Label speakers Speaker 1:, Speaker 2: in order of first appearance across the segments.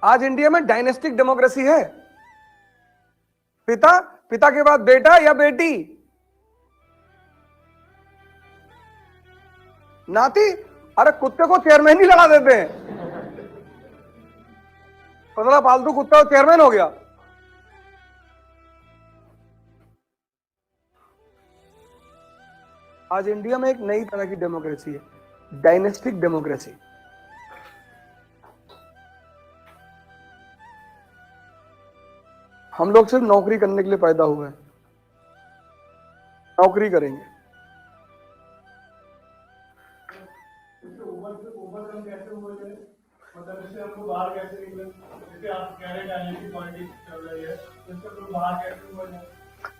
Speaker 1: आज इंडिया में dynastic democracy है। पिता, पिता के बाद बेटा या बेटी, नाती। अरे कुत्ते को चेयरमैन ही लगा देते हैं, पतला पालतू कुत्ता चेयरमैन हो गया। आज इंडिया में एक नई तरह की डेमोक्रेसी है, डायनेस्टिक डेमोक्रेसी। हम लोग सिर्फ नौकरी करने के लिए पैदा हुए हैं, नौकरी करेंगे।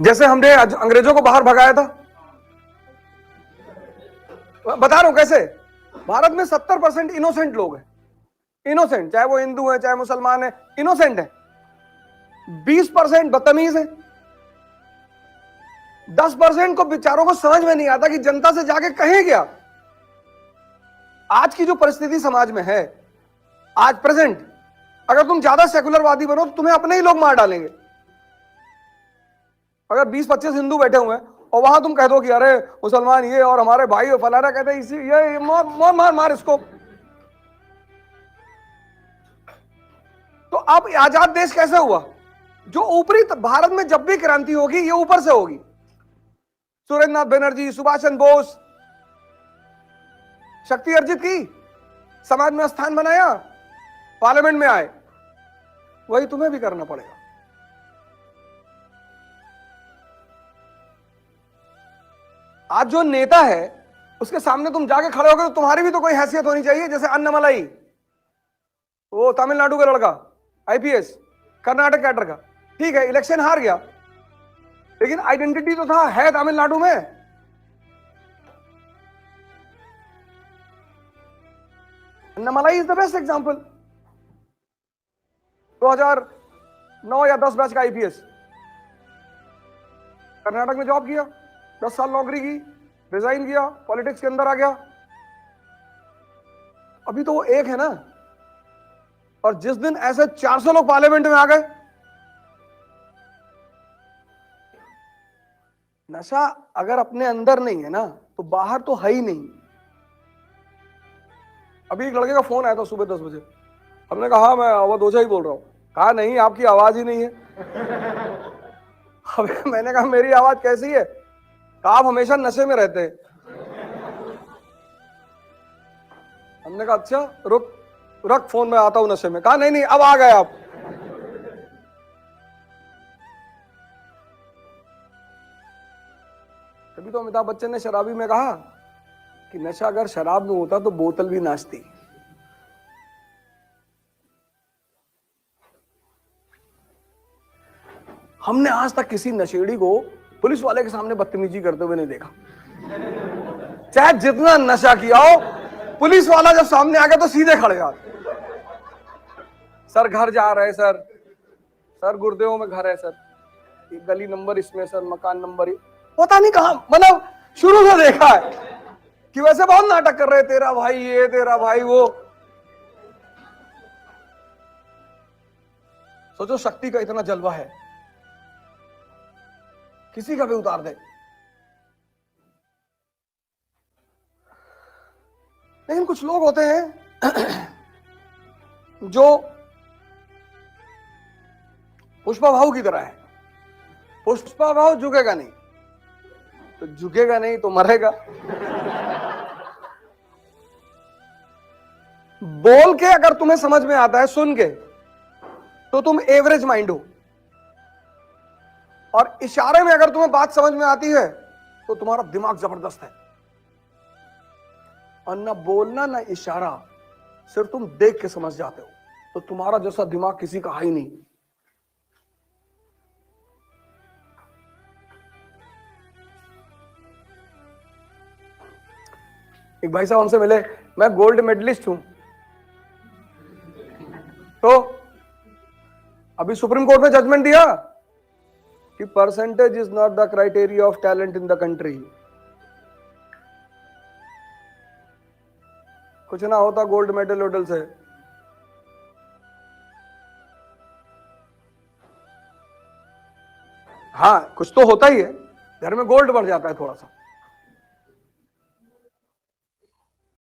Speaker 1: जैसे हमने अंग्रेजों को बाहर भगाया था, बता रहा हूं कैसे। भारत में 70% इनोसेंट लोग हैं, इनोसेंट, चाहे वो हिंदू है चाहे मुसलमान है, इनोसेंट है। 20% बदतमीज है। 10% को बेचारों को समझ में नहीं आता कि जनता से जाके कहें क्या। आज की जो परिस्थिति समाज में है, आज प्रेजेंट, अगर तुम ज्यादा सेकुलरवादी बनो तो तुम्हें अपने ही लोग मार डालेंगे। अगर 20-25 हिंदू बैठे हुए हैं और वहां तुम कह दो कि अरे मुसलमान ये और हमारे भाई फलाना, कहते हैं इसी ये मार मार मार इसको। तो अब आजाद देश कैसे हुआ? जो ऊपरी भारत में जब भी क्रांति होगी ये ऊपर से होगी। सुरेंद्रनाथ बनर्जी, सुभाष चंद्र बोस, शक्ति अर्जित की, समाज में स्थान बनाया, पार्लियामेंट में आए। वही तुम्हें भी करना पड़ेगा। आज जो नेता है उसके सामने तुम जाके खड़े होगे तो तुम्हारी भी तो कोई हैसियत होनी चाहिए। जैसे अन्नामलाई, वो तमिलनाडु का लड़का, आईपीएस, कर्नाटक कैडर का, ठीक है इलेक्शन हार गया, लेकिन आइडेंटिटी तो था, है तमिलनाडु में। Annamalai is the best example. 2009 या 10 बैच का आईपीएस, कर्नाटक में जॉब किया, 10 साल नौकरी की, रिजाइन किया, पॉलिटिक्स के अंदर आ गया। अभी तो वो एक है ना। और जिस दिन ऐसे 400 लोग पार्लियामेंट में आ गए, नशा अगर अपने अंदर नहीं है ना तो बाहर तो है ही नहीं। अभी एक लड़के का फोन आया था सुबह 10 बजे। हमने कहा मैं अवध ओझा ही बोल रहा हूं। कहा नहीं, आपकी आवाज ही नहीं है। अब मैंने कहा मेरी आवाज कैसी है? कहा आप हमेशा नशे में रहते हैं। हमने कहा अच्छा रुक, रख फोन में, आता हूं नशे में। कहा नहीं नहीं अब आ गए आप। तभी तो अमिताभ बच्चन ने शराबी में कहा कि नशा अगर शराब में होता तो बोतल भी नाचती। हमने आज तक किसी नशेड़ी को पुलिस वाले के सामने बदतमीजी करते हुए नहीं देखा। चाहे जितना नशा किया हो, पुलिस वाला जब सामने आ गया तो सीधे खड़े आ, सर घर जा रहे सर, सर गुरुदेव में घर है सर, गली नंबर इसमें सर, मकान नंबर पता नहीं कहां। मतलब शुरू से देखा है कि वैसे बहुत नाटक कर रहे, तेरा भाई ये, तेरा भाई वो। सोचो शक्ति का इतना जलवा है, किसी का भी उतार दे। लेकिन कुछ लोग होते हैं जो पुष्पा भाव की तरह है। पुष्पा भाव झुकेगा नहीं, तो झुकेगा नहीं तो मरेगा। बोल के अगर तुम्हें समझ में आता है, सुन के, तो तुम एवरेज माइंड हो। और इशारे में अगर तुम्हें बात समझ में आती है तो तुम्हारा दिमाग जबरदस्त है। और ना बोलना ना इशारा, सिर्फ तुम देख के समझ जाते हो। तो तुम्हारा जैसा दिमाग किसी का है ही नहीं। एक भाई साहब हमसे मिले, मैं गोल्ड मेडलिस्ट हूं। तो अभी सुप्रीम कोर्ट ने जजमेंट दिया कि percentage is not the criteria of talent in the country. कुछ ना होता गोल्ड मेडल वोडल से। हाँ कुछ तो होता ही है, घर में गोल्ड बढ़ जाता है थोड़ा सा।